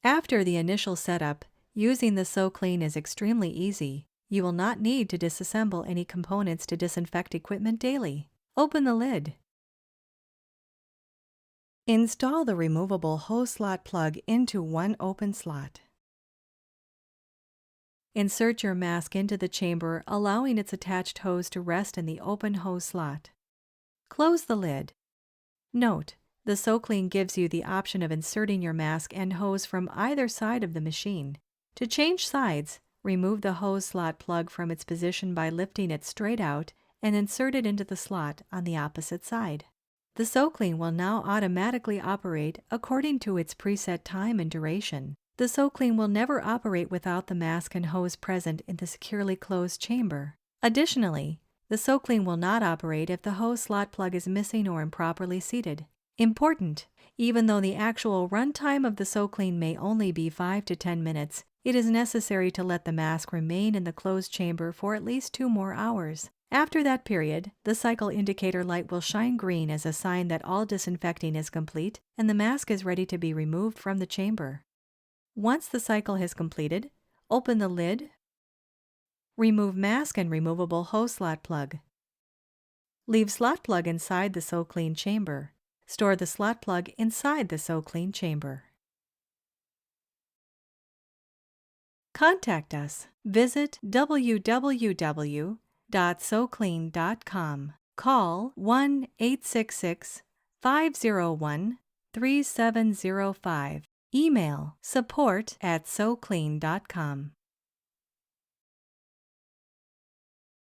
After the initial setup, using the SoClean is extremely easy. You will not need to disassemble any components to disinfect equipment daily. Open the lid. Install the removable hose slot plug into one open slot. Insert your mask into the chamber, allowing its attached hose to rest in the open hose slot. Close the lid. Note, the SoClean gives you the option of inserting your mask and hose from either side of the machine. To change sides, remove the hose slot plug from its position by lifting it straight out and insert it into the slot on the opposite side. The SoClean will now automatically operate according to its preset time and duration. The SoClean will never operate without the mask and hose present in the securely closed chamber. Additionally, the SoClean will not operate if the hose slot plug is missing or improperly seated. Important: even though the actual runtime of the SoClean may only be 5 to 10 minutes, it is necessary to let the mask remain in the closed chamber for at least 2 more hours. After that period, the cycle indicator light will shine green as a sign that all disinfecting is complete and the mask is ready to be removed from the chamber. Once the cycle has completed, open the lid. Remove mask and removable hose slot plug. Leave slot plug inside the SoClean chamber. Store the slot plug inside the SoClean chamber. Contact us. Visit www.SoClean.com. Call 1-866-501-3705. Email support@SoClean.com.